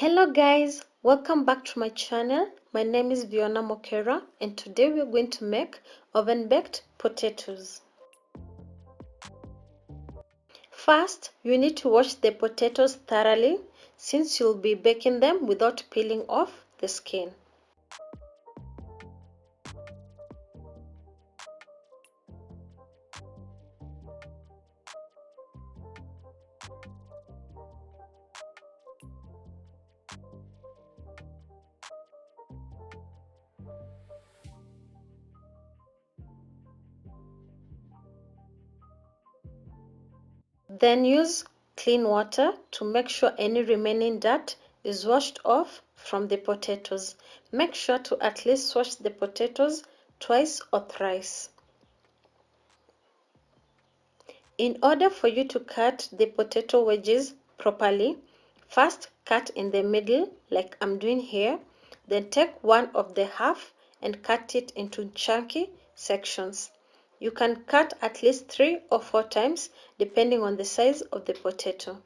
Hello guys, welcome back to my channel. My name is Viona Mokera and today we're going to make oven baked potatoes. First, you need to wash the potatoes thoroughly since you'll be baking them without peeling off the skin. Then use clean water to make sure any remaining dirt is washed off from the potatoes. Make sure to at least wash the potatoes twice or thrice. In order for you to cut the potato wedges properly, first cut in the middle like I'm doing here, then take one of the half and cut it into chunky sections. You can cut at least 3 or 4 times depending on the size of the potato.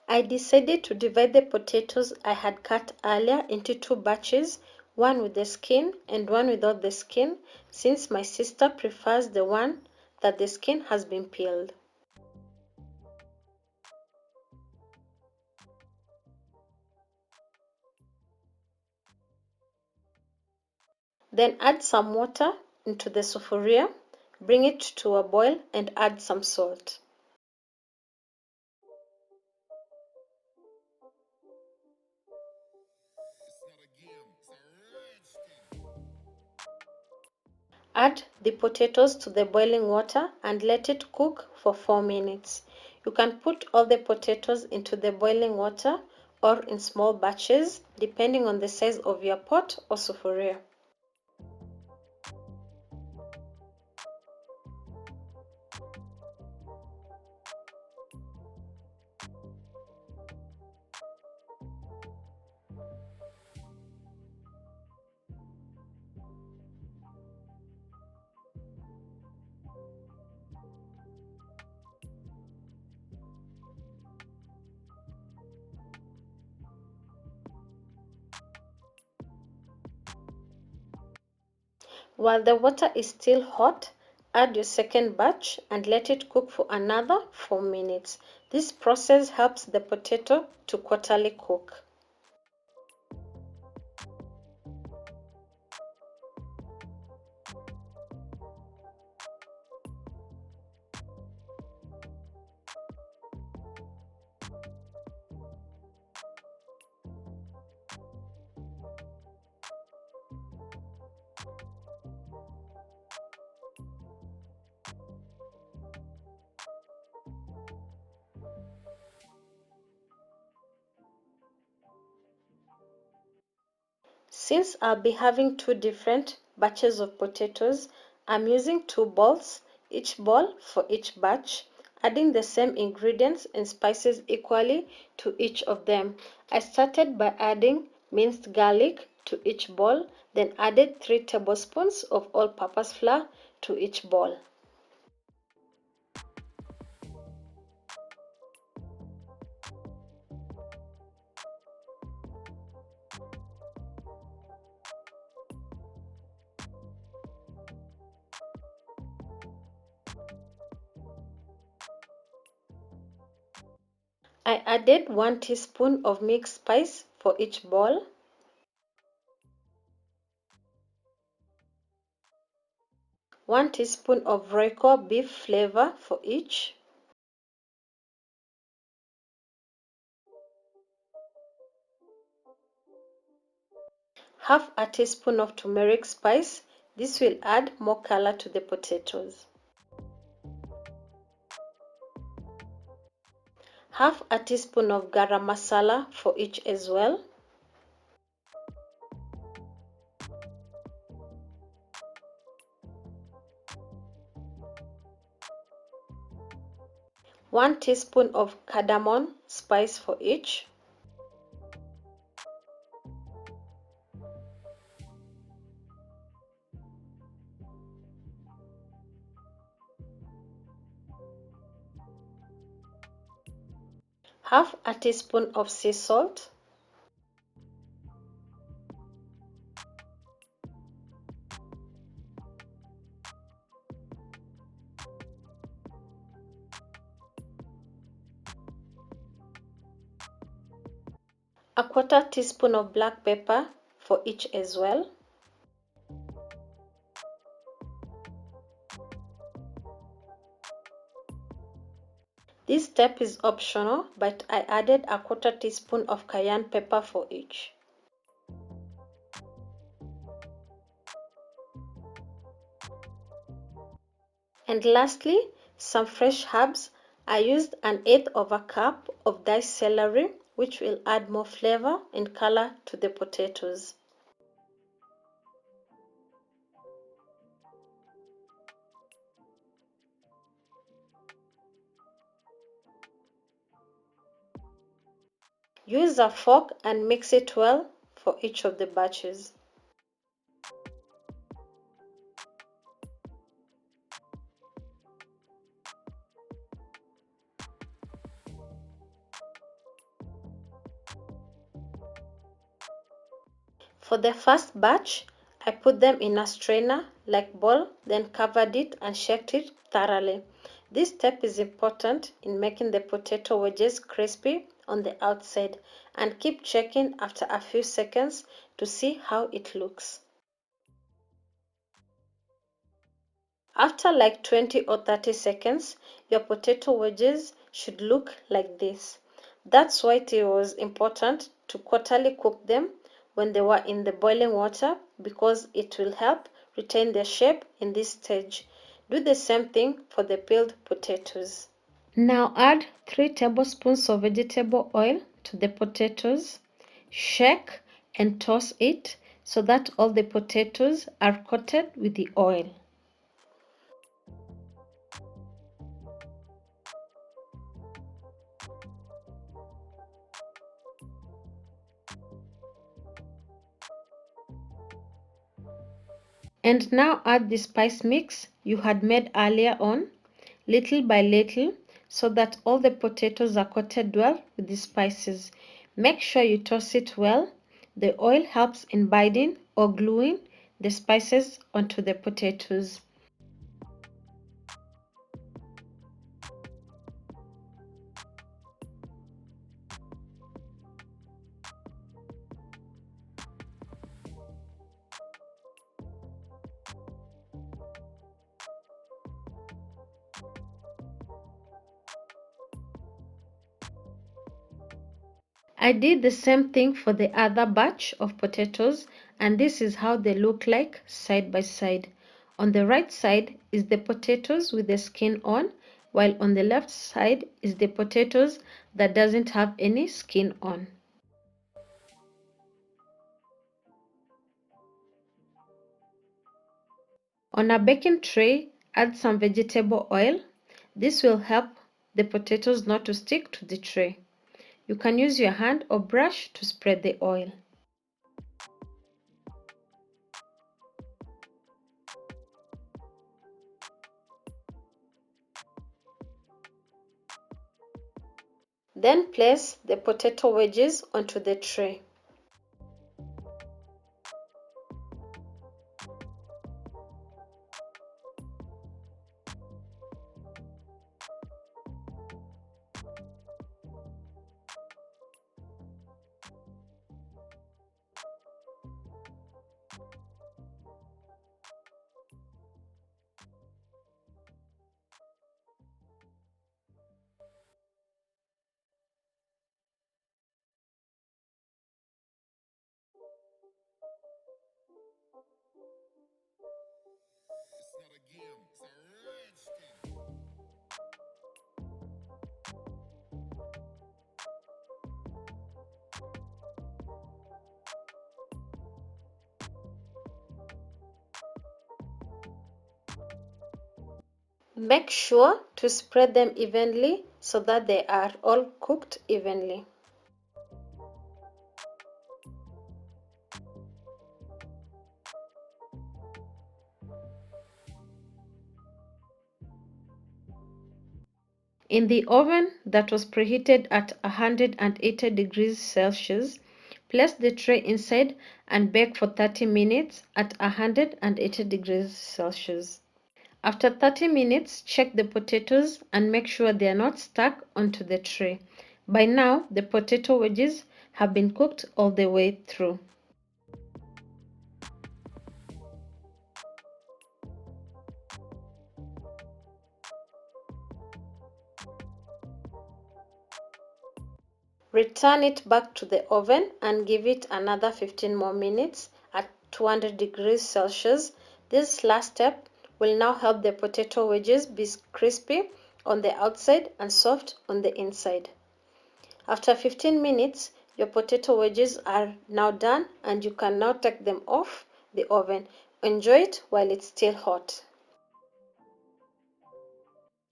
I decided to divide the potatoes I had cut earlier into 2 batches, one with the skin and one without the skin, since my sister prefers the one that the skin has been peeled. Then add some water into the sufuria, bring it to a boil and add some salt. Add the potatoes to the boiling water and let it cook for 4 minutes. You can put all the potatoes into the boiling water or in small batches depending on the size of your pot or sufuria. While the water is still hot, add your second batch and let it cook for another 4 minutes. This process helps the potato to quarterly cook. Since I'll be having 2 different batches of potatoes, I'm using 2 bowls, each bowl for each batch, adding the same ingredients and spices equally to each of them. I started by adding minced garlic to each bowl, then added 3 tablespoons of all-purpose flour to each bowl. I added 1 teaspoon of mixed spice for each bowl. 1 teaspoon of royco beef flavor for each. half a teaspoon of turmeric spice. This will add more color to the potatoes. Half a teaspoon of garam masala for each as well. One teaspoon of cardamom spice for each. Half a teaspoon of sea salt. A quarter teaspoon of black pepper for each as well. This step is optional, but I added a quarter teaspoon of cayenne pepper for each. And lastly, some fresh herbs. I used 1/8 of a cup of diced celery, which will add more flavor and color to the potatoes. Use a fork and mix it well for each of the batches. For the first batch, I put them in a strainer like bowl, then covered it and shaked it thoroughly. This step is important in making the potato wedges crispy on the outside, and keep checking after a few seconds to see how it looks. After like 20 or 30 seconds, your potato wedges should look like this. That's why it was important to quarterly cook them when they were in the boiling water, because it will help retain their shape in this stage. Do the same thing for the peeled potatoes. Now add 3 tablespoons of vegetable oil to the potatoes. Shake and toss it so that all the potatoes are coated with the oil. And now add the spice mix you had made earlier on, little by little, so that all the potatoes are coated well with the spices. Make sure you toss it well. The oil helps in binding or gluing the spices onto the potatoes. I did the same thing for the other batch of potatoes, and this is how they look like side by side. On the right side is the potatoes with the skin on, while on the left side is the potatoes that doesn't have any skin on. On a baking tray, add some vegetable oil. This will help the potatoes not to stick to the tray. You can use your hand or brush to spread the oil. Then place the potato wedges onto the tray. Make sure to spread them evenly so that they are all cooked evenly. In the oven that was preheated at 180 degrees Celsius, place the tray inside and bake for 30 minutes at 180 degrees Celsius. After 30 minutes, check the potatoes and make sure they are not stuck onto the tray. By now, the potato wedges have been cooked all the way through. Return it back to the oven and give it another 15 more minutes at 200 degrees Celsius. This last step will now help the potato wedges be crispy on the outside and soft on the inside. After 15 minutes, your potato wedges are now done and you can now take them off the oven. Enjoy it while it's still hot.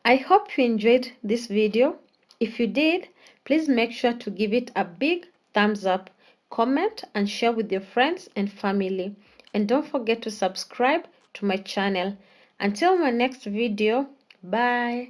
I hope you enjoyed this video. If you did, please make sure to give it a big thumbs up, comment and share with your friends and family. And don't forget to subscribe to my channel. Until my next video, bye.